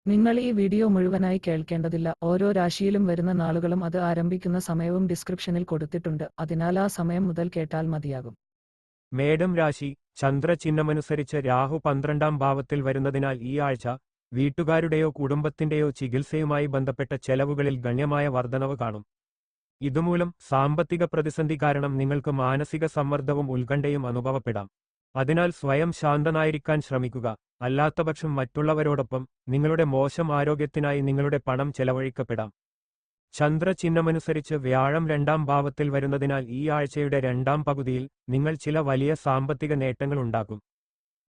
നിങ്ങൾ ഈ വീഡിയോ മുഴുവനായി കേൾക്കേണ്ടതില്ല. ഓരോ രാശിയിലും വരുന്ന നാളുകളും അത് ആരംഭിക്കുന്ന സമയവും ഡിസ്ക്രിപ്ഷനിൽ കൊടുത്തിട്ടുണ്ട്. അതിനാൽ ആ സമയം മുതൽ കേട്ടാൽ മതിയാകും. മേടം രാശി ചന്ദ്രചിഹ്നമനുസരിച്ച് രാഹു 12-ാം ഭാവത്തിൽ വരുന്നതിനാൽ ഈ ആഴ്ച വീട്ടുകാരുടെയോ കുടുംബത്തിന്റെയോ ചികിത്സയുമായി ബന്ധപ്പെട്ട ചെലവുകളിൽ ഗണ്യമായ വർധനവ് കാണും. ഇതുമൂലം സാമ്പത്തിക പ്രതിസന്ധി കാരണം നിങ്ങൾക്ക് മാനസിക സമ്മർദ്ദവും ഉത്കണ്ഠയും അനുഭവപ്പെടാം. അതിനാൽ സ്വയം ശാന്തനായിരിക്കാൻ ശ്രമിക്കുക. അല്ലാത്തപക്ഷം മറ്റുള്ളവരോടൊപ്പം നിങ്ങളുടെ മോശം ആരോഗ്യത്തിനായി നിങ്ങളുടെ പണം ചെലവഴിക്കപ്പെടാം. ചന്ദ്രചിഹ്നമനുസരിച്ച് വ്യാഴം 2-ാം ഭാവത്തിൽ വരുന്നതിനാൽ ഈ ആഴ്ചയുടെ 2-ാം പകുതിയിൽ നിങ്ങൾ ചില വലിയ സാമ്പത്തിക നേട്ടങ്ങൾ ഉണ്ടാക്കും.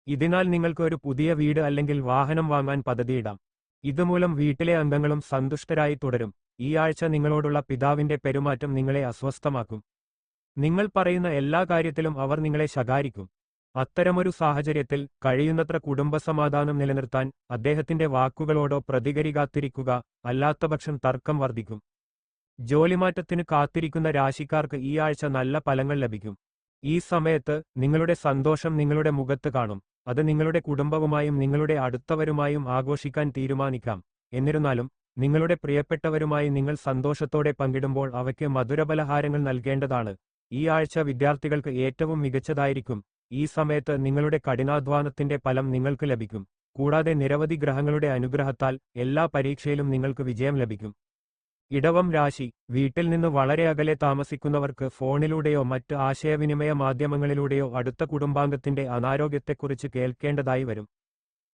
ഇതിനാൽ നിങ്ങൾക്ക് ഒരു പുതിയ വീട് അല്ലെങ്കിൽ വാഹനം വാങ്ങാൻ പദ്ധതിയിടാം. ഇതുമൂലം വീട്ടിലെ അംഗങ്ങളും സന്തുഷ്ടരായി തുടരും. ഈ ആഴ്ച നിങ്ങളോടുള്ള പിതാവിന്റെ പെരുമാറ്റം നിങ്ങളെ അസ്വസ്ഥമാക്കും. നിങ്ങൾ പറയുന്ന എല്ലാ കാര്യത്തിലും അവർ നിങ്ങളെ ശകാരിക്കും. അത്തരമൊരു സാഹചര്യത്തിൽ കഴിയുന്നത്ര കുടുംബസമാധാനം നിലനിർത്താൻ അദ്ദേഹത്തിന്റെ വാക്കുകളോടോ പ്രതികരിക്കാതിരിക്കുക. അല്ലാത്തപക്ഷം തർക്കം വർദ്ധിക്കും. ജോലിമാറ്റത്തിന് കാത്തിരിക്കുന്ന രാശിക്കാർക്ക് ഈ ആഴ്ച നല്ല ഫലങ്ങൾ ലഭിക്കും. ഈ സമയത്ത് നിങ്ങളുടെ സന്തോഷം നിങ്ങളുടെ മുഖത്ത് കാണും. അത് നിങ്ങളുടെ കുടുംബവുമായും നിങ്ങളുടെ അടുത്തവരുമായും ആഘോഷിക്കാൻ തീരുമാനിക്കാം. എന്നിരുന്നാലും നിങ്ങളുടെ പ്രിയപ്പെട്ടവരുമായി നിങ്ങൾ സന്തോഷത്തോടെ പങ്കിടുമ്പോൾ അവയ്ക്ക് മധുരപലഹാരങ്ങൾ നൽകേണ്ടതാണ്. ഈ ആഴ്ച വിദ്യാർത്ഥികൾക്ക് ഏറ്റവും മികച്ചതായിരിക്കും. ഈ സമയത്ത് നിങ്ങളുടെ കഠിനാധ്വാനത്തിന്റെ ഫലം നിങ്ങൾക്ക് ലഭിക്കും. കൂടാതെ നിരവധി ഗ്രഹങ്ങളുടെ അനുഗ്രഹത്താൽ എല്ലാ പരീക്ഷയിലും നിങ്ങൾക്ക് വിജയം ലഭിക്കും. ഇടവം രാശി വീട്ടിൽ നിന്ന് വളരെ അകലെ താമസിക്കുന്നവർക്ക് ഫോണിലൂടെയോ മറ്റ് ആശയവിനിമയ മാധ്യമങ്ങളിലൂടെയോ അടുത്ത കുടുംബാംഗത്തിന്റെ അനാരോഗ്യത്തെക്കുറിച്ച് കേൾക്കേണ്ടതായി വരും.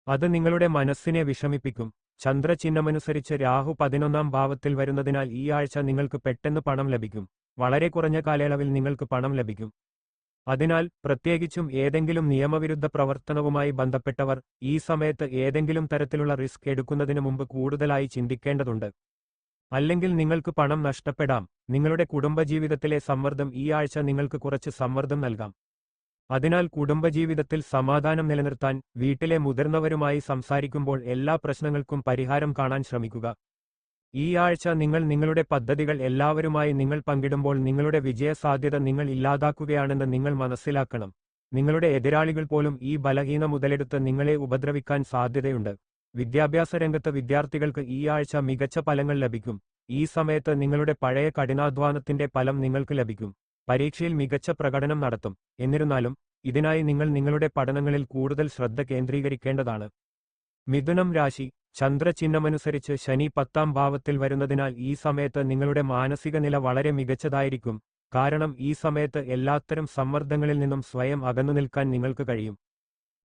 അത് നിങ്ങളുടെ മനസ്സിനെ വിഷമിപ്പിക്കും. ചന്ദ്രചിഹ്നമനുസരിച്ച് രാഹു 11-ാം ഭാവത്തിൽ വരുന്നതിനാൽ ഈ ആഴ്ച നിങ്ങൾക്ക് പെട്ടെന്ന് പണം ലഭിക്കും. വളരെ കുറഞ്ഞ കാലയളവിൽ നിങ്ങൾക്ക് പണം ലഭിക്കും. അതിനാൽ പ്രത്യേകിച്ചും ഏതെങ്കിലും നിയമവിരുദ്ധ പ്രവർത്തനവുമായി ബന്ധപ്പെട്ടവർ ഈ സമയത്ത് ഏതെങ്കിലും തരത്തിലുള്ള റിസ്ക് എടുക്കുന്നതിന് മുമ്പ് കൂടുതലായി ചിന്തിക്കേണ്ടതുണ്ട്. അല്ലെങ്കിൽ നിങ്ങൾക്ക് പണം നഷ്ടപ്പെടാം. നിങ്ങളുടെ കുടുംബജീവിതത്തിലെ സമ്മർദ്ദം ഈ ആഴ്ച നിങ്ങൾക്ക് കുറച്ച് സമ്മർദ്ദം നൽകാം. അതിനാൽ കുടുംബജീവിതത്തിൽ സമാധാനം നിലനിർത്താൻ വീട്ടിലെ മുതിർന്നവരുമായി സംസാരിക്കുമ്പോൾ എല്ലാ പ്രശ്നങ്ങൾക്കും പരിഹാരം കാണാൻ ശ്രമിക്കുക. ഈ ആഴ്ച നിങ്ങൾ നിങ്ങളുടെ പദ്ധതികൾ എല്ലാവരുമായി നിങ്ങൾ പങ്കിടുമ്പോൾ നിങ്ങളുടെ വിജയസാധ്യത നിങ്ങൾ ഇല്ലാതാക്കുകയാണെന്ന് നിങ്ങൾ മനസ്സിലാക്കണം. നിങ്ങളുടെ എതിരാളികൾ പോലും ഈ ബലഹീന മുതലെടുത്ത് നിങ്ങളെ ഉപദ്രവിക്കാൻ സാധ്യതയുണ്ട്. വിദ്യാഭ്യാസ രംഗത്ത് വിദ്യാർത്ഥികൾക്ക് ഈ ആഴ്ച മികച്ച ഫലങ്ങൾ ലഭിക്കും. ഈ സമയത്ത് നിങ്ങളുടെ പഴയ കഠിനാധ്വാനത്തിന്റെ ഫലം നിങ്ങൾക്ക് ലഭിക്കും. പരീക്ഷയിൽ മികച്ച പ്രകടനം നടത്തും. എന്നിരുന്നാലും ഇതിനായി നിങ്ങൾ നിങ്ങളുടെ പഠനങ്ങളിൽ കൂടുതൽ ശ്രദ്ധ കേന്ദ്രീകരിക്കേണ്ടതാണ്. മിഥുനം രാശി ചന്ദ്രചിഹ്നമനുസരിച്ച് ശനി 10-ാം ഭാവത്തിൽ വരുന്നതിനാൽ ഈ സമയത്ത് നിങ്ങളുടെ മാനസിക നില വളരെ മികച്ചതായിരിക്കും. കാരണം ഈ സമയത്ത് എല്ലാത്തരം സമ്മർദ്ദങ്ങളിൽ നിന്നും സ്വയം അകന്നു നിൽക്കാൻ നിങ്ങൾക്ക് കഴിയും.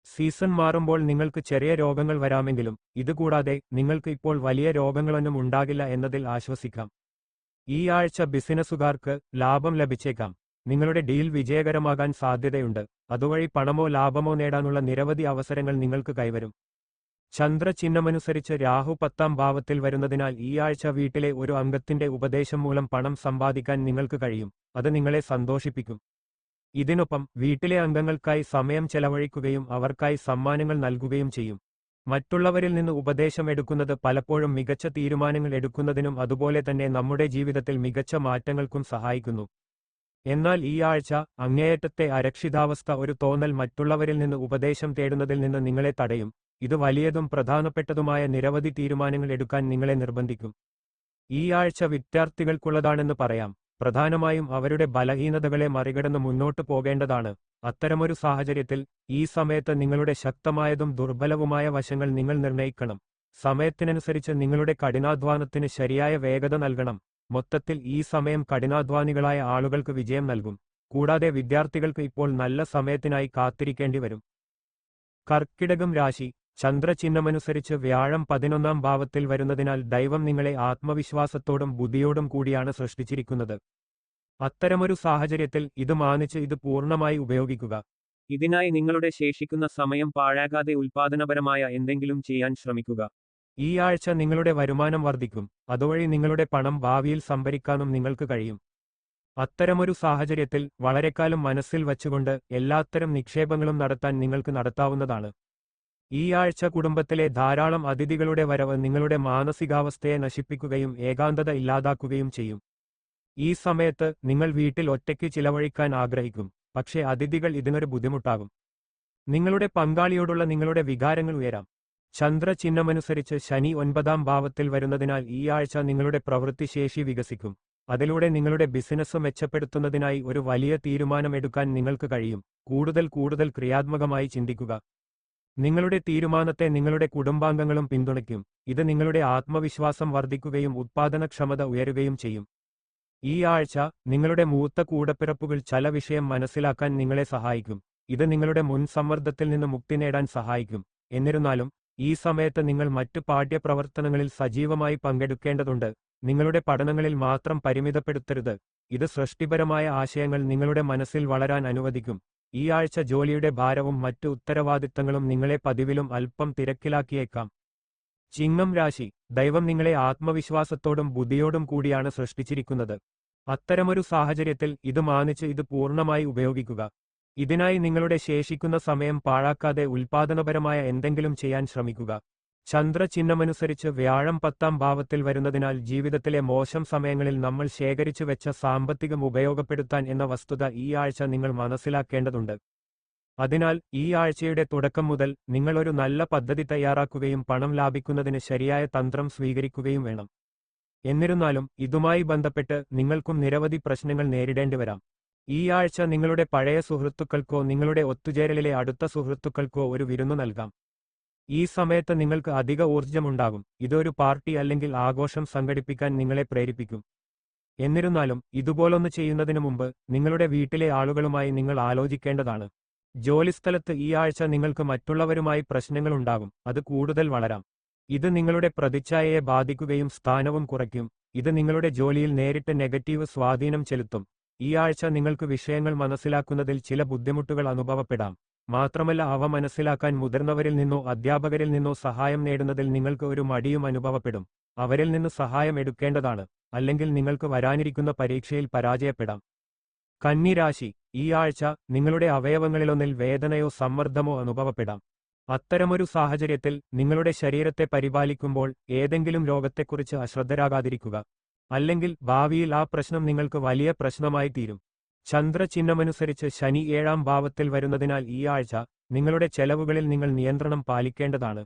സീസൺ മാറുമ്പോൾ നിങ്ങൾക്ക് ചെറിയ രോഗങ്ങൾ വരാമെങ്കിലും ഇതുകൂടാതെ നിങ്ങൾക്ക് ഇപ്പോൾ വലിയ രോഗങ്ങളൊന്നും ഉണ്ടാകില്ല എന്നതിൽ ആശ്വസിക്കാം. ഈ ആഴ്ച ബിസിനസ്സുകാർക്ക് ലാഭം ലഭിച്ചേക്കാം. നിങ്ങളുടെ ഡീൽ വിജയകരമാകാൻ സാധ്യതയുണ്ട്. അതുവഴി പണമോ ലാഭമോ നേടാനുള്ള നിരവധി അവസരങ്ങൾ നിങ്ങൾക്ക് കൈവരും. ചന്ദ്രചിഹ്നമനുസരിച്ച് രാഹു 10-ാം ഭാവത്തിൽ വരുന്നതിനാൽ ഈ ആഴ്ച വീട്ടിലെ ഒരു അംഗത്തിന്റെ ഉപദേശം മൂലം പണം സമ്പാദിക്കാൻ നിങ്ങൾക്ക് കഴിയും. അത് നിങ്ങളെ സന്തോഷിപ്പിക്കും. ഇതിനൊപ്പം വീട്ടിലെ അംഗങ്ങൾക്കായി സമയം ചെലവഴിക്കുകയും അവർക്കായി സമ്മാനങ്ങൾ നൽകുകയും ചെയ്യും. മറ്റുള്ളവരിൽ നിന്ന് ഉപദേശം എടുക്കുന്നത് പലപ്പോഴും മികച്ച തീരുമാനങ്ങൾ എടുക്കുന്നതിനും അതുപോലെ തന്നെ നമ്മുടെ ജീവിതത്തിൽ മികച്ച മാറ്റങ്ങൾക്കും സഹായിക്കുന്നു. എന്നാൽ ഈ ആഴ്ച അങ്ങേയറ്റത്തെ അരക്ഷിതാവസ്ഥ ഒരു തോന്നൽ മറ്റുള്ളവരിൽ നിന്ന് ഉപദേശം തേടുന്നതിൽ നിന്ന് നിങ്ങളെ തടയും. ഇത് വലിയതും പ്രധാനപ്പെട്ടതുമായ നിരവധി തീരുമാനങ്ങൾ എടുക്കാൻ നിങ്ങളെ നിർബന്ധിക്കും. ഈ ആഴ്ച വിദ്യാർത്ഥികൾക്കുള്ളതാണെന്ന് പറയാം. പ്രധാനമായും അവരുടെ ബലഹീനതകളെ മറികടന്ന് മുന്നോട്ട് പോകേണ്ടതാണ്. അത്തരമൊരു സാഹചര്യത്തിൽ ഈ സമയത്ത് നിങ്ങളുടെ ശക്തമായതും ദുർബലവുമായ വശങ്ങൾ നിങ്ങൾ നിർണ്ണയിക്കണം. സമയത്തിനനുസരിച്ച് നിങ്ങളുടെ കഠിനാധ്വാനത്തിന് ശരിയായ വേഗത നൽകണം. മൊത്തത്തിൽ ഈ സമയം കഠിനാധ്വാനികളായ ആളുകൾക്ക് വിജയം നൽകും. കൂടാതെ വിദ്യാർത്ഥികൾക്ക് ഇപ്പോൾ നല്ല സമയത്തിനായി കാത്തിരിക്കേണ്ടി വരും. കർക്കിടകം രാശി ചന്ദ്രചിഹ്നമനുസരിച്ച് വ്യാഴം 11-ാം ഭാവത്തിൽ വരുന്നതിനാൽ ദൈവം നിങ്ങളെ ആത്മവിശ്വാസത്തോടും ബുദ്ധിയോടും കൂടിയാണ് സൃഷ്ടിച്ചിരിക്കുന്നത്. അത്തരമൊരു സാഹചര്യത്തിൽ ഇത് മാനിച്ച് ഇത് പൂർണ്ണമായി ഉപയോഗിക്കുക. ഇതിനായി നിങ്ങളുടെ ശേഷിക്കുന്ന സമയം പാഴാകാതെ ഉൽപാദനപരമായ എന്തെങ്കിലും ചെയ്യാൻ ശ്രമിക്കുക. ഈ ആഴ്ച നിങ്ങളുടെ വരുമാനം വർദ്ധിക്കും. അതുവഴി നിങ്ങളുടെ പണം ഭാവിയിൽ സംഭരിക്കാനും നിങ്ങൾക്ക് കഴിയും. അത്തരമൊരു സാഹചര്യത്തിൽ വളരെക്കാലം മനസ്സിൽ വച്ചുകൊണ്ട് എല്ലാത്തരം നിക്ഷേപങ്ങളും നടത്താൻ നിങ്ങൾക്ക് നടത്താവുന്നതാണ്. ഈ ആഴ്ച കുടുംബത്തിലെ ധാരാളം അതിഥികളുടെ വരവ് നിങ്ങളുടെ മാനസികാവസ്ഥയെ നശിപ്പിക്കുകയും ഏകാന്തത ഇല്ലാതാക്കുകയും ചെയ്യും. ഈ സമയത്ത് നിങ്ങൾ വീട്ടിൽ ഒറ്റയ്ക്ക് ചിലവഴിക്കാൻ ആഗ്രഹിക്കും. പക്ഷേ അതിഥികൾ ഇതിനൊരു ബുദ്ധിമുട്ടാകും. നിങ്ങളുടെ പങ്കാളിയോടുള്ള നിങ്ങളുടെ വികാരങ്ങൾ ഉയരാം. ചന്ദ്രചിഹ്നമനുസരിച്ച് ശനി 9-ാം ഭാവത്തിൽ വരുന്നതിനാൽ ഈ ആഴ്ച നിങ്ങളുടെ പ്രവൃത്തിശേഷി വികസിക്കും. അതിലൂടെ നിങ്ങളുടെ ബിസിനസ് മെച്ചപ്പെടുത്തുന്നതിനായി ഒരു വലിയ തീരുമാനമെടുക്കാൻ നിങ്ങൾക്ക് കഴിയും. കൂടുതൽ ക്രിയാത്മകമായി ചിന്തിക്കുക. നിങ്ങളുടെ തീരുമാനത്തെ നിങ്ങളുടെ കുടുംബാംഗങ്ങളും പിന്തുണയ്ക്കും. ഇത് നിങ്ങളുടെ ആത്മവിശ്വാസം വർദ്ധിക്കുകയും ഉത്പാദനക്ഷമത ഉയരുകയും ചെയ്യും. ഈ ആഴ്ച നിങ്ങളുടെ മൂത്ത കൂടപ്പിറപ്പുകൾ ചില വിഷയം മനസ്സിലാക്കാൻ നിങ്ങളെ സഹായിക്കും. ഇത് നിങ്ങളുടെ മുൻ സമ്മർദ്ദത്തിൽ നിന്ന് മുക്തി നേടാൻ സഹായിക്കും. എന്നിരുന്നാലും ഈ സമയത്ത് നിങ്ങൾ മറ്റ് പാഠ്യപ്രവർത്തനങ്ങളിൽ സജീവമായി പങ്കെടുക്കേണ്ടതുണ്ട്. നിങ്ങളുടെ പഠനങ്ങളിൽ മാത്രം പരിമിതപ്പെടുത്തരുത്. ഇത് സൃഷ്ടിപരമായ ആശയങ്ങൾ നിങ്ങളുടെ മനസ്സിൽ വളരാൻ അനുവദിക്കും. ഈ ആഴ്ച ജോലിയുടെ ഭാരവും മറ്റ് ഉത്തരവാദിത്തങ്ങളും നിങ്ങളെ പതിവിലും അല്പം തിരക്കിലാക്കിയേക്കാം. ചിങ്ങം രാശി. ദൈവം നിങ്ങളെ ആത്മവിശ്വാസത്തോടും ബുദ്ധിയോടും കൂടിയാണ് സൃഷ്ടിച്ചിരിക്കുന്നത്. അത്തരമൊരു സാഹചര്യത്തിൽ ഇത് മാനിച്ച് ഇത് പൂർണ്ണമായി ഉപയോഗിക്കുക. ഇതിനായി നിങ്ങളുടെ ശേഷിക്കുന്ന സമയം പാഴാക്കാതെ ഉൽപാദനപരമായ എന്തെങ്കിലും ചെയ്യാൻ ശ്രമിക്കുക. ചന്ദ്രചിഹ്നമനുസരിച്ച് വ്യാഴം 10-ാം ഭാവത്തിൽ വരുന്നതിനാൽ ജീവിതത്തിലെ മോശം സമയങ്ങളിൽ നമ്മൾ ശേഖരിച്ചു വെച്ച സാമ്പത്തികം ഉപയോഗപ്പെടുത്താൻ എന്ന വസ്തുത ഈ ആഴ്ച നിങ്ങൾ മനസ്സിലാക്കേണ്ടതുണ്ട്. അതിനാൽ ഈ ആഴ്ചയുടെ തുടക്കം മുതൽ നിങ്ങൾ ഒരു നല്ല പദ്ധതി തയ്യാറാക്കുകയും പണം ലാഭിക്കുന്നതിന് ശരിയായ തന്ത്രം സ്വീകരിക്കുകയും വേണം. എന്നിരുന്നാലും ഇതുമായി ബന്ധപ്പെട്ട് നിങ്ങൾക്കും നിരവധി പ്രശ്നങ്ങൾ നേരിടേണ്ടിവരാം. ഈ ആഴ്ച നിങ്ങളുടെ പഴയ സുഹൃത്തുക്കൾക്കോ നിങ്ങളുടെ ഒത്തുചേരലിലെ അടുത്ത സുഹൃത്തുക്കൾക്കോ ഒരു വിരുന്നു നൽകാം. ഈ സമയത്ത് നിങ്ങൾക്ക് അധിക ഊർജ്ജമുണ്ടാകും. ഇതൊരു പാർട്ടി അല്ലെങ്കിൽ ആഘോഷം സംഘടിപ്പിക്കാൻ നിങ്ങളെ പ്രേരിപ്പിക്കും. എന്നിരുന്നാലും ഇതുപോലൊന്ന് ചെയ്യുന്നതിനു മുമ്പ് നിങ്ങളുടെ വീട്ടിലെ ആളുകളുമായി നിങ്ങൾ ആലോചിക്കേണ്ടതാണ്. ജോലിസ്ഥലത്ത് ഈ ആഴ്ച നിങ്ങൾക്ക് മറ്റുള്ളവരുമായി പ്രശ്നങ്ങളുണ്ടാകും. അത് കൂടുതൽ വളരാം. ഇത് നിങ്ങളുടെ പ്രതിച്ഛായയെ ബാധിക്കുകയും സ്ഥാനവും കുറയ്ക്കും. ഇത് നിങ്ങളുടെ ജോലിയിൽ നേരിട്ട് നെഗറ്റീവ് സ്വാധീനം ചെലുത്തും. ഈ ആഴ്ച നിങ്ങൾക്ക് വിഷയങ്ങൾ മനസ്സിലാക്കുന്നതിൽ ചില ബുദ്ധിമുട്ടുകൾ അനുഭവപ്പെടാം. മാത്രമല്ല അവ മനസ്സിലാക്കാൻ മുതിർന്നവരിൽ നിന്നോ അധ്യാപകരിൽ നിന്നോ സഹായം നേടുന്നതിൽ നിങ്ങൾക്ക് ഒരു മടിയും അനുഭവപ്പെടും. അവരിൽ നിന്ന് സഹായം എടുക്കേണ്ടതാണ്. അല്ലെങ്കിൽ നിങ്ങൾക്ക് വരാനിരിക്കുന്ന പരീക്ഷയിൽ പരാജയപ്പെടാം. കന്നി രാശി. ഈ ആഴ്ച നിങ്ങളുടെ അവയവങ്ങളിലൊന്നിൽ വേദനയോ സമ്മർദ്ദമോ അനുഭവപ്പെടാം. അത്തരമൊരു സാഹചര്യത്തിൽ നിങ്ങളുടെ ശരീരത്തെ പരിപാലിക്കുമ്പോൾ ഏതെങ്കിലും രോഗത്തെക്കുറിച്ച് അശ്രദ്ധരാകാതിരിക്കുക. അല്ലെങ്കിൽ ഭാവിയിൽ ആ പ്രശ്നം നിങ്ങൾക്ക് വലിയ പ്രശ്നമായി തീരും. ചന്ദ്രചിഹ്നമനുസരിച്ച് ശനി 7-ാം ഭാവത്തിൽ വരുന്നതിനാൽ ഈ ആഴ്ച നിങ്ങളുടെ ചെലവുകളിൽ നിങ്ങൾ നിയന്ത്രണം പാലിക്കേണ്ടതാണ്.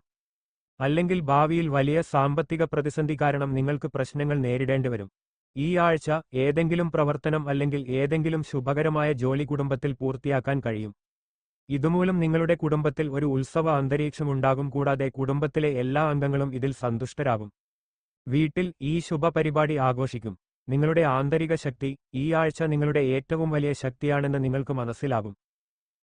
അല്ലെങ്കിൽ ഭാവിയിൽ വലിയ സാമ്പത്തിക പ്രതിസന്ധി കാരണം നിങ്ങൾക്ക് പ്രശ്നങ്ങൾ നേരിടേണ്ടിവരും. ഈ ആഴ്ച ഏതെങ്കിലും പ്രവർത്തനം അല്ലെങ്കിൽ ഏതെങ്കിലും ശുഭകരമായ ജോലി കുടുംബത്തിൽ പൂർത്തിയാക്കാൻ കഴിയും. ഇതുമൂലം നിങ്ങളുടെ കുടുംബത്തിൽ ഒരു ഉത്സവ അന്തരീക്ഷമുണ്ടാകും. കൂടാതെ കുടുംബത്തിലെ എല്ലാ അംഗങ്ങളും ഇതിൽ സന്തുഷ്ടരാകും. വീട്ടിൽ ഈ ശുഭപരിപാടി ആഘോഷിക്കും. നിങ്ങളുടെ ആന്തരിക ശക്തി ഈ ആഴ്ച നിങ്ങളുടെ ഏറ്റവും വലിയ ശക്തിയാണെന്ന് നിങ്ങൾക്ക് മനസ്സിലാകും.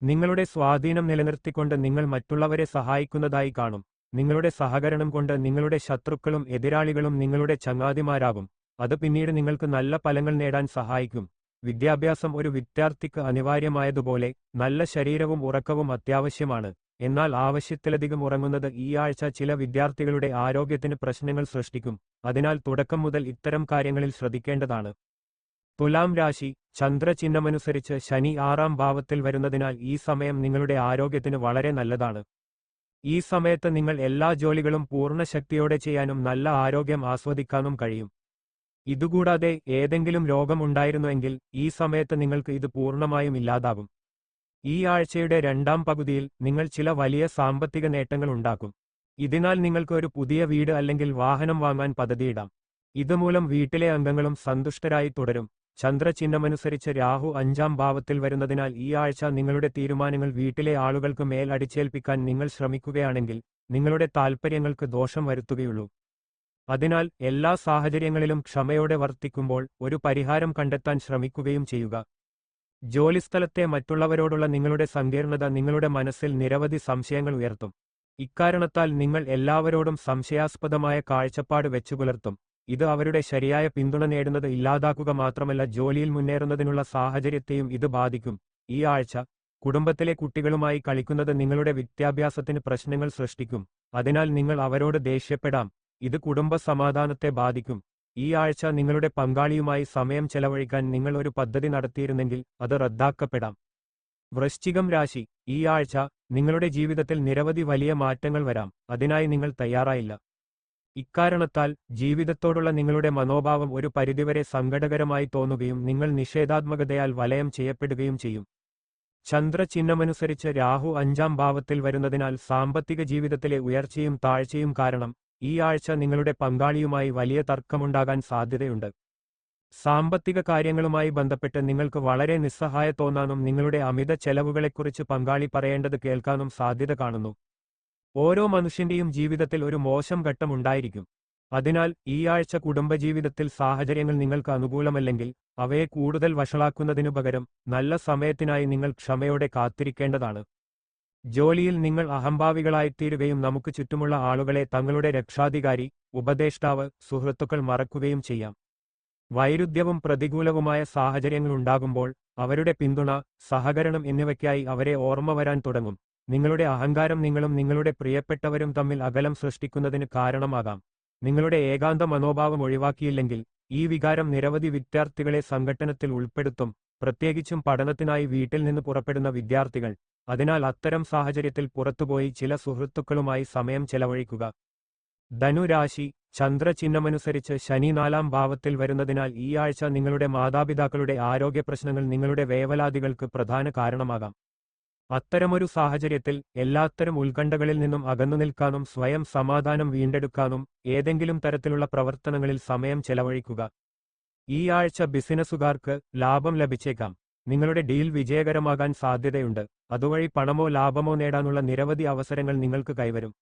നിങ്ങളുടെ സ്വാധീനം നിലനിർത്തിക്കൊണ്ട് നിങ്ങൾ മറ്റുള്ളവരെ സഹായിക്കുന്നതായി കാണും. നിങ്ങളുടെ സഹകരണം കൊണ്ട് നിങ്ങളുടെ ശത്രുക്കളും എതിരാളികളും നിങ്ങളുടെ ചങ്ങാതിമാരാകും. അത് പിന്നീട് നിങ്ങൾക്ക് നല്ല ഫലങ്ങൾ നേടാൻ സഹായിക്കും. വിദ്യാഭ്യാസം ഒരു വിദ്യാർത്ഥിക്ക് അനിവാര്യമായതുപോലെ നല്ല ശരീരവും ഉറക്കവും അത്യാവശ്യമാണ്. എന്നാൽ ആവശ്യത്തിലധികം ഉറങ്ങുന്നത് ഈ ആഴ്ച ചില വിദ്യാർത്ഥികളുടെ ആരോഗ്യത്തിന് പ്രശ്നങ്ങൾ സൃഷ്ടിക്കും. അതിനാൽ തുടക്കം മുതൽ ഇത്തരം കാര്യങ്ങളിൽ ശ്രദ്ധിക്കേണ്ടതാണ്. തുലാം രാശി. ചന്ദ്രചിഹ്നമനുസരിച്ച് ശനി 6-ാം ഭാവത്തിൽ വരുന്നതിനാൽ ഈ സമയം നിങ്ങളുടെ ആരോഗ്യത്തിന് വളരെ നല്ലതാണ്. ഈ സമയത്ത് നിങ്ങൾ എല്ലാ ജോലികളും പൂർണ്ണ ശക്തിയോടെ ചെയ്യാനും നല്ല ആരോഗ്യം ആസ്വദിക്കാനും കഴിയും. ഇതുകൂടാതെ ഏതെങ്കിലും രോഗം ഉണ്ടായിരുന്നുവെങ്കിൽ ഈ സമയത്ത് നിങ്ങൾക്ക് ഇത് പൂർണ്ണമായും ഇല്ലാതാകും. ഈ ആഴ്ചയുടെ 2-ാം പകുതിയിൽ നിങ്ങൾ ചില വലിയ സാമ്പത്തിക നേട്ടങ്ങൾ ഉണ്ടാക്കും. ഇതിനാൽ നിങ്ങൾക്ക് ഒരു പുതിയ വീട് അല്ലെങ്കിൽ വാഹനം വാങ്ങാൻ പദ്ധതിയിടാം. ഇതുമൂലം വീട്ടിലെ അംഗങ്ങളും സന്തുഷ്ടരായി തുടരും. ചന്ദ്രചിഹ്നമനുസരിച്ച് രാഹു 5-ാം ഭാവത്തിൽ വരുന്നതിനാൽ ഈ ആഴ്ച നിങ്ങളുടെ തീരുമാനങ്ങൾ വീട്ടിലെ ആളുകൾക്ക് മേൽ അടിച്ചേൽപ്പിക്കാൻ നിങ്ങൾ ശ്രമിക്കുകയാണെങ്കിൽ നിങ്ങളുടെ താൽപ്പര്യങ്ങൾക്ക് ദോഷം വരുത്തുകയുള്ളൂ. അതിനാൽ എല്ലാ സാഹചര്യങ്ങളിലും ക്ഷമയോടെ വർത്തിക്കുമ്പോൾ ഒരു പരിഹാരം കണ്ടെത്താൻ ശ്രമിക്കുകയും ചെയ്യുക. ജോലിസ്ഥലത്തെ മറ്റുള്ളവരോടുള്ള നിങ്ങളുടെ സങ്കീർണത നിങ്ങളുടെ മനസ്സിൽ നിരവധി സംശയങ്ങൾ ഉയർത്തും. ഇക്കാരണത്താൽ നിങ്ങൾ എല്ലാവരോടും സംശയാസ്പദമായ കാഴ്ചപ്പാട് വെച്ചുപുലർത്തും. ഇത് അവരുടെ ശരിയായ പിന്തുണ നേടുന്നത് ഇല്ലാതാക്കുക മാത്രമല്ല ജോലിയിൽ മുന്നേറുന്നതിനുള്ള സാഹചര്യത്തെയും ഇത് ബാധിക്കും. ഈ ആഴ്ച കുടുംബത്തിലെ കുട്ടികളുമായി കളിക്കുന്നത് നിങ്ങളുടെ വിദ്യാഭ്യാസത്തിന് പ്രശ്നങ്ങൾ സൃഷ്ടിക്കും. അതിനാൽ നിങ്ങൾ അവരോട് ദേഷ്യപ്പെടാം. ഇത് കുടുംബ സമാധാനത്തെ ബാധിക്കും. ഈ ആഴ്ച നിങ്ങളുടെ പങ്കാളിയുമായി സമയം ചെലവഴിക്കാൻ നിങ്ങൾ ഒരു പദ്ധതി നടത്തിയിരുന്നെങ്കിൽ അത് റദ്ദാക്കപ്പെടാം. വൃശ്ചികം രാശി. ഈ ആഴ്ച നിങ്ങളുടെ ജീവിതത്തിൽ നിരവധി വലിയ മാറ്റങ്ങൾ വരാം. അതിനായി നിങ്ങൾ തയ്യാറായില്ല. ഇക്കാരണത്താൽ ജീവിതത്തോടുള്ള നിങ്ങളുടെ മനോഭാവം ഒരു പരിധിവരെ സങ്കടകരമായി തോന്നുകയും നിങ്ങൾ നിഷേധാത്മകതയാൽ വലയം ചെയ്യപ്പെടുകയും ചെയ്യും. ചന്ദ്രചിഹ്നമനുസരിച്ച് രാഹു 5-ാം ഭാവത്തിൽ വരുന്നതിനാൽ സാമ്പത്തിക ജീവിതത്തിലെ ഉയർച്ചയും താഴ്ചയും കാരണം ഈ ആഴ്ച നിങ്ങളുടെ പങ്കാളിയുമായി വലിയ തർക്കമുണ്ടാകാൻ സാധ്യതയുണ്ട്. സാമ്പത്തിക കാര്യങ്ങളുമായി ബന്ധപ്പെട്ട് നിങ്ങൾക്ക് വളരെ നിസ്സഹായ തോന്നാനും നിങ്ങളുടെ അമിത ചെലവുകളെക്കുറിച്ച് പങ്കാളി പറയേണ്ടത് കേൾക്കാനും സാധ്യത കാണുന്നു. ഓരോ മനുഷ്യന്റെയും ജീവിതത്തിൽ ഒരു മോശം ഘട്ടം ഉണ്ടായിരിക്കും. അതിനാൽ ഈ ആഴ്ച കുടുംബജീവിതത്തിൽ സാഹചര്യങ്ങൾ നിങ്ങൾക്ക് അനുകൂലമല്ലെങ്കിൽ അവയെ കൂടുതൽ വഷളാക്കുന്നതിനു പകരം നല്ല സമയത്തിനായി നിങ്ങൾ ക്ഷമയോടെ കാത്തിരിക്കേണ്ടതാണ്. ജോലിയിൽ നിങ്ങൾ അഹംഭാവികളായിത്തീരുകയും നമുക്ക് ചുറ്റുമുള്ള ആളുകളെ തങ്ങളുടെ രക്ഷാധികാരി, ഉപദേഷ്ടാവ്, സുഹൃത്തുക്കൾ മറക്കുകയും ചെയ്യാം. വൈരുദ്ധ്യവും പ്രതികൂലവുമായ സാഹചര്യങ്ങളുണ്ടാകുമ്പോൾ അവരുടെ പിന്തുണ, സഹകരണം എന്നിവയ്ക്കായി അവരെ ഓർമ്മ വരാൻ തുടങ്ങും. നിങ്ങളുടെ അഹങ്കാരം നിങ്ങളും നിങ്ങളുടെ പ്രിയപ്പെട്ടവരും തമ്മിൽ അകലം സൃഷ്ടിക്കുന്നതിന് കാരണമാകാം. നിങ്ങളുടെ ഏകാന്ത മനോഭാവം ഒഴിവാക്കിയില്ലെങ്കിൽ ഈ വികാരം നിരവധി വിദ്യാർത്ഥികളെ സംഘട്ടനത്തിൽ ഉൾപ്പെടുത്തും, പ്രത്യേകിച്ചും പഠനത്തിനായി വീട്ടിൽ നിന്ന് പുറപ്പെടുന്ന വിദ്യാർത്ഥികൾ. അതിനാൽ അത്തരം സാഹചര്യത്തിൽ പുറത്തുപോയി ചില സുഹൃത്തുക്കളുമായി സമയം ചെലവഴിക്കുക. ധനുരാശി. ചന്ദ്രചിഹ്നമനുസരിച്ച് ശനി 4-ാം ഭാവത്തിൽ വരുന്നതിനാൽ ഈ ആഴ്ച നിങ്ങളുടെ മാതാപിതാക്കളുടെ ആരോഗ്യപ്രശ്നങ്ങൾ നിങ്ങളുടെ വേവലാതികൾക്ക് പ്രധാന കാരണമാകാം. അത്തരമൊരു സാഹചര്യത്തിൽ എല്ലാത്തരം ഉത്കണ്ഠകളിൽ നിന്നും അകന്നുനിൽക്കാനും സ്വയം സമാധാനം വീണ്ടെടുക്കാനും ഏതെങ്കിലും തരത്തിലുള്ള പ്രവർത്തനങ്ങളിൽ സമയം ചെലവഴിക്കുക. ഈ ആഴ്ച ബിസിനസ്സുകാർക്ക് ലാഭം ലഭിച്ചേക്കാം. നിങ്ങളുടെ ഡീൽ വിജയകരമാകാൻ സാധ്യതയുണ്ട്. അതുവഴി പണമോ ലാഭമോ നേടാനുള്ള നിരവധി അവസരങ്ങൾ നിങ്ങൾക്ക് കൈവരും.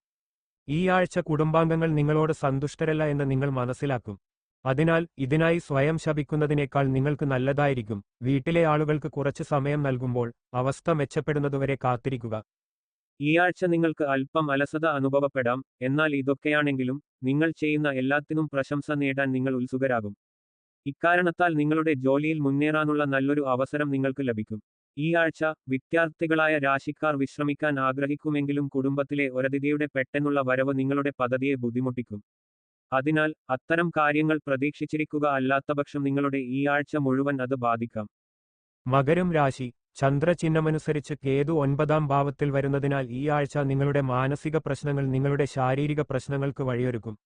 ഈ ആഴ്ച കുടുംബാംഗങ്ങൾ നിങ്ങളോട് സന്തുഷ്ടരല്ല എന്ന് നിങ്ങൾ മനസ്സിലാക്കും. അതിനാൽ ഇതിനായി സ്വയം ശപിക്കുന്നതിനേക്കാൾ നിങ്ങൾക്ക് നല്ലതായിരിക്കും വീട്ടിലെ ആളുകൾക്ക് കുറച്ച് സമയം നൽകുമ്പോൾ അവസ്ഥ മെച്ചപ്പെടുന്നതുവരെ കാത്തിരിക്കുക. ഈ ആഴ്ച നിങ്ങൾക്ക് അല്പം അലസത അനുഭവപ്പെടാം. എന്നാൽ ഇതൊക്കെയാണെങ്കിലും നിങ്ങൾ ചെയ്യുന്ന എല്ലാത്തിനും പ്രശംസ നേടാൻ നിങ്ങൾ ഉത്സുകരാകും. ഇക്കാരണത്താൽ നിങ്ങളുടെ ജോലിയിൽ മുന്നേറാനുള്ള നല്ലൊരു അവസരം നിങ്ങൾക്ക് ലഭിക്കും. ഈ ആഴ്ച വിദ്യാർത്ഥികളായ രാശിക്കാർ വിശ്രമിക്കാൻ ആഗ്രഹിക്കുമെങ്കിലും കുടുംബത്തിലെ ഒരതിഥിയുടെ പെട്ടെന്നുള്ള വരവ് നിങ്ങളുടെ പദ്ധതിയെ ബുദ്ധിമുട്ടിക്കും. അതിനാൽ അത്തരം കാര്യങ്ങൾ പ്രതീക്ഷിച്ചിരിക്കുക, അല്ലാത്തപക്ഷം നിങ്ങളുടെ ഈ ആഴ്ച മുഴുവൻ അത് ബാധിക്കാം. മകരം രാശി. ചന്ദ്രചിഹ്നമനുസരിച്ച് കേതു 9-ാം ഭാവത്തിൽ വരുന്നതിനാൽ ഈ ആഴ്ച നിങ്ങളുടെ മാനസിക പ്രശ്നങ്ങൾ നിങ്ങളുടെ ശാരീരിക പ്രശ്നങ്ങൾക്ക് വഴിയൊരുക്കും.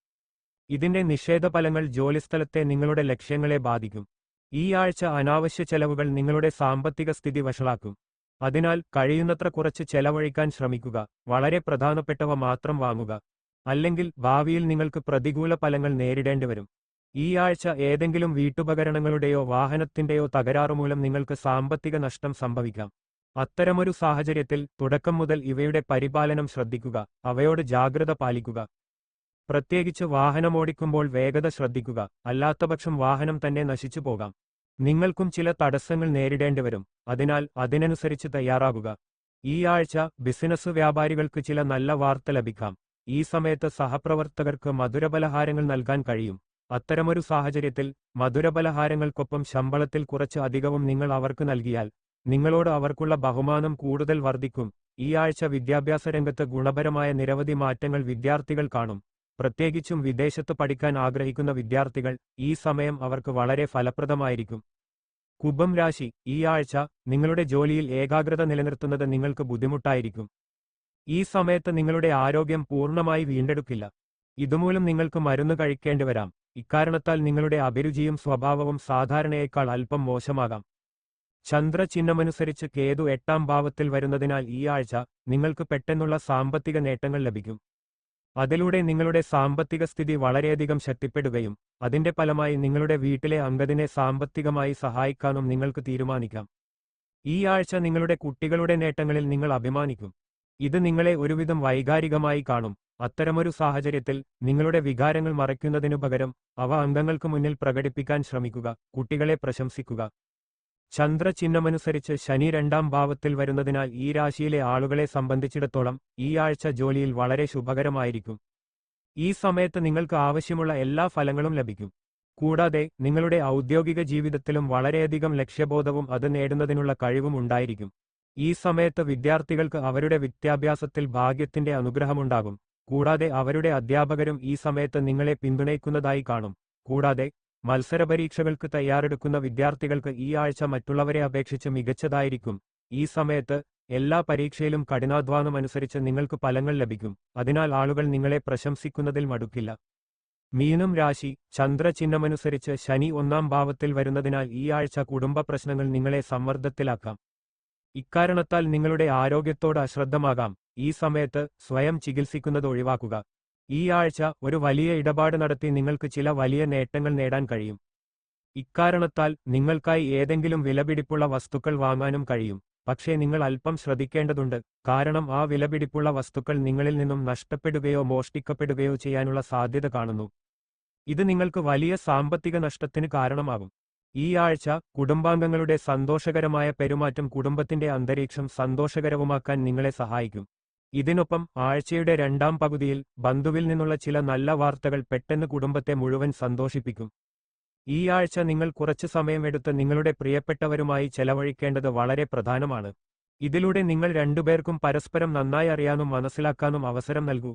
ഇതിന്റെ നിഷേധഫലങ്ങൾ ജോലിസ്ഥലത്തെ നിങ്ങളുടെ ലക്ഷ്യങ്ങളെ ബാധിക്കും. ഈ ആഴ്ച അനാവശ്യ ചെലവുകൾ നിങ്ങളുടെ സാമ്പത്തിക സ്ഥിതി വഷളാക്കും. അതിനാൽ കഴിയുന്നത്ര കുറച്ച് ചെലവഴിക്കാൻ ശ്രമിക്കുക. വളരെ പ്രധാനപ്പെട്ടവ മാത്രം വാങ്ങുക. അല്ലെങ്കിൽ ഭാവിയിൽ നിങ്ങൾക്ക് പ്രതികൂല ഫലങ്ങൾ നേരിടേണ്ടിവരും. ഈ ആഴ്ച ഏതെങ്കിലും വീട്ടുപകരണങ്ങളുടെയോ വാഹനത്തിന്റെയോ തകരാറുമൂലം നിങ്ങൾക്ക് സാമ്പത്തിക നഷ്ടം സംഭവിക്കാം. അത്തരമൊരു സാഹചര്യത്തിൽ തുടക്കം മുതൽ ഇവയുടെ പരിപാലനം ശ്രദ്ധിക്കുക. അവയോട് ജാഗ്രത പാലിക്കുക. പ്രത്യേകിച്ച് വാഹനമോടിക്കുമ്പോൾ വേഗത ശ്രദ്ധിക്കുക. അല്ലാത്തപക്ഷം വാഹനം തന്നെ നശിച്ചു പോകാം. നിങ്ങൾക്കും ചില തടസ്സങ്ങൾ നേരിടേണ്ടിവരും. അതിനാൽ അതിനനുസരിച്ച് തയ്യാറാകുക. ഈ ആഴ്ച ബിസിനസ് വ്യാപാരികൾക്ക് ചില നല്ല വാർത്ത ലഭിക്കാം. ഈ സമയത്ത് സഹപ്രവർത്തകർക്ക് മധുരപലഹാരങ്ങൾ നൽകാൻ കഴിയും. അത്തരമൊരു സാഹചര്യത്തിൽ മധുരപലഹാരങ്ങൾക്കൊപ്പം ശമ്പളത്തിൽ കുറച്ച് അധികവും നിങ്ങൾ അവർക്ക് നൽകിയാൽ നിങ്ങളോട് അവർക്കുള്ള ബഹുമാനം കൂടുതൽ വർദ്ധിക്കും. ഈ ആഴ്ച വിദ്യാഭ്യാസ രംഗത്ത് ഗുണപരമായ നിരവധി മാറ്റങ്ങൾ വിദ്യാർത്ഥികൾ കാണും. പ്രത്യേകിച്ചും വിദേശത്ത് പഠിക്കാൻ ആഗ്രഹിക്കുന്ന വിദ്യാർത്ഥികൾ ഈ സമയം അവർക്ക് വളരെ ഫലപ്രദമായിരിക്കും. കുംഭം രാശി. ഈ ആഴ്ച നിങ്ങളുടെ ജോലിയിൽ ഏകാഗ്രത നിലനിർത്തുന്നത് നിങ്ങൾക്ക് ബുദ്ധിമുട്ടായിരിക്കും. ഈ സമയത്ത് നിങ്ങളുടെ ആരോഗ്യം പൂർണ്ണമായി വീണ്ടെടുക്കില്ല. ഇതുമൂലം നിങ്ങൾക്ക് മരുന്ന് കഴിക്കേണ്ടിവരാം. ഇക്കാരണത്താൽ നിങ്ങളുടെ അഭിരുചിയും സ്വഭാവവും സാധാരണയേക്കാൾ അല്പം മോശമാകാം. ചന്ദ്രചിഹ്നമനുസരിച്ച് കേതു 8-ാം ഭാവത്തിൽ വരുന്നതിനാൽ ഈ ആഴ്ച നിങ്ങൾക്ക് പെട്ടെന്നുള്ള സാമ്പത്തിക നേട്ടങ്ങൾ ലഭിക്കും. അതിലൂടെ നിങ്ങളുടെ സാമ്പത്തിക സ്ഥിതി വളരെയധികം ശക്തിപ്പെടുകയും അതിന്റെ ഫലമായി നിങ്ങളുടെ വീട്ടിലെ അംഗത്തിനെ സാമ്പത്തികമായി സഹായിക്കാനും നിങ്ങൾക്ക് തീരുമാനിക്കാം. ഈ ആഴ്ച നിങ്ങളുടെ കുട്ടികളുടെ നേട്ടങ്ങളിൽ നിങ്ങൾ അഭിമാനിക്കും. ഇത് നിങ്ങളെ ഒരുവിധം വൈകാരികമായി കാണും. അത്തരമൊരു സാഹചര്യത്തിൽ നിങ്ങളുടെ വികാരങ്ങൾ മറയ്ക്കുന്നതിനു പകരം അവ അംഗങ്ങൾക്ക് മുന്നിൽ പ്രകടിപ്പിക്കാൻ ശ്രമിക്കുക. കുട്ടികളെ പ്രശംസിക്കുക. ചന്ദ്രചിഹ്നമനുസരിച്ച് ശനി 2-ാം ഭാവത്തിൽ വരുന്നതിനാൽ ഈ രാശിയിലെ ആളുകളെ സംബന്ധിച്ചിടത്തോളം ഈ ആഴ്ച ജോലിയിൽ വളരെ ശുഭകരമായിരിക്കും. ഈ സമയത്ത് നിങ്ങൾക്ക് ആവശ്യമുള്ള എല്ലാ ഫലങ്ങളും ലഭിക്കും. കൂടാതെ നിങ്ങളുടെ ഔദ്യോഗിക ജീവിതത്തിലും വളരെയധികം ലക്ഷ്യബോധവും അത് നേടുന്നതിനുള്ള കഴിവും ഉണ്ടായിരിക്കും. ഈ സമയത്ത് വിദ്യാർത്ഥികൾക്ക് അവരുടെ വിദ്യാഭ്യാസത്തിൽ ഭാഗ്യത്തിന്റെ അനുഗ്രഹമുണ്ടാകും. കൂടാതെ അവരുടെ അധ്യാപകരും ഈ സമയത്ത് നിങ്ങളെ പിന്തുണയ്ക്കുന്നതായി കാണും. കൂടാതെ മത്സരപരീക്ഷകൾക്ക് തയ്യാറെടുക്കുന്ന വിദ്യാർത്ഥികൾക്ക് ഈ ആഴ്ച മറ്റുള്ളവരെ അപേക്ഷിച്ച് മികച്ചതായിരിക്കും. ഈ സമയത്ത് എല്ലാ പരീക്ഷയിലും കഠിനാധ്വാനമനുസരിച്ച് നിങ്ങൾക്ക് ഫലങ്ങൾ ലഭിക്കും. അതിനാൽ ആളുകൾ നിങ്ങളെ പ്രശംസിക്കുന്നതിൽ മടുക്കില്ല. മീനം രാശി. ചന്ദ്രചിഹ്നമനുസരിച്ച് ശനി 1-ാം ഭാവത്തിൽ വരുന്നതിനാൽ ഈ ആഴ്ച കുടുംബ പ്രശ്നങ്ങൾ നിങ്ങളെ സമ്മർദ്ദത്തിലാക്കാം. ഇക്കാരണത്താൽ നിങ്ങളുടെ ആരോഗ്യത്തോട് അശ്രദ്ധമാകാം. ഈ സമയത്ത് സ്വയം ചികിത്സിക്കുന്നത് ഒഴിവാക്കുക. ഈ ആഴ്ച ഒരു വലിയ ഇടപാട് നടത്തി നിങ്ങൾക്ക് ചില വലിയ നേട്ടങ്ങൾ നേടാൻ കഴിയും. ഇക്കാരണത്താൽ നിങ്ങൾക്കായി ഏതെങ്കിലും വിലപിടിപ്പുള്ള വസ്തുക്കൾ വാങ്ങാനും കഴിയും. പക്ഷേ നിങ്ങൾ അല്പം ശ്രദ്ധിക്കേണ്ടതുണ്ട്, കാരണം ആ വിലപിടിപ്പുള്ള വസ്തുക്കൾ നിങ്ങളിൽ നിന്നും നഷ്ടപ്പെടുകയോ മോഷ്ടിക്കപ്പെടുകയോ ചെയ്യാനുള്ള സാധ്യത കാണുന്നു. ഇത് നിങ്ങൾക്ക് വലിയ സാമ്പത്തിക നഷ്ടത്തിന് കാരണമാകും. ഈ ആഴ്ച കുടുംബാംഗങ്ങളുടെ സന്തോഷകരമായ പെരുമാറ്റം കുടുംബത്തിന്റെ അന്തരീക്ഷം സന്തോഷകരവുമാക്കാൻ നിങ്ങളെ സഹായിക്കും. ഇതിനൊപ്പം ആഴ്ചയുടെ രണ്ടാം പകുതിയിൽ ബന്ധുവിൽ നിന്നുള്ള ചില നല്ല വാർത്തകൾ പെട്ടെന്ന് കുടുംബത്തെ മുഴുവൻ സന്തോഷിപ്പിക്കും. ഈ ആഴ്ച നിങ്ങൾ കുറച്ച് സമയമെടുത്ത് നിങ്ങളുടെ പ്രിയപ്പെട്ടവരുമായി ചെലവഴിക്കേണ്ടത് വളരെ പ്രധാനമാണ്. ഇതിലൂടെ നിങ്ങൾ രണ്ടുപേർക്കും പരസ്പരം നന്നായി അറിയാനും മനസ്സിലാക്കാനും അവസരം നൽകൂ.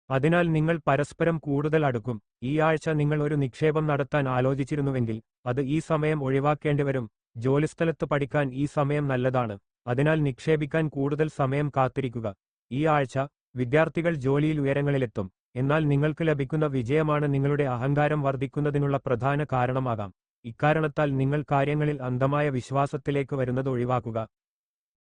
അതിനാൽ നിങ്ങൾ പരസ്പരം കൂടുതൽ അടുക്കും. ഈ ആഴ്ച നിങ്ങൾ ഒരു നിക്ഷേപം നടത്താൻ ആലോചിച്ചിരുന്നുവെങ്കിൽ അത് ഈ സമയം ഒഴിവാക്കേണ്ടിവരും. ജോലിസ്ഥലത്ത് പഠിക്കാൻ ഈ സമയം നല്ലതാണ്, അതിനാൽ നിക്ഷേപിക്കാൻ കൂടുതൽ സമയം കാത്തിരിക്കുക. ഈ ആഴ്ച വിദ്യാർത്ഥികൾ ജോലിയിൽ ഉയരങ്ങളിലെത്തും, എന്നാൽ നിങ്ങൾക്ക് ലഭിക്കുന്ന വിജയമാണ് നിങ്ങളുടെ അഹങ്കാരം വർദ്ധിക്കുന്നതിനുള്ള പ്രധാന കാരണമാകാം. ഇക്കാരണത്താൽ നിങ്ങൾ കാര്യങ്ങളിൽ അന്ധമായ വിശ്വാസത്തിലേക്ക് വരുന്നത് ഒഴിവാക്കുക.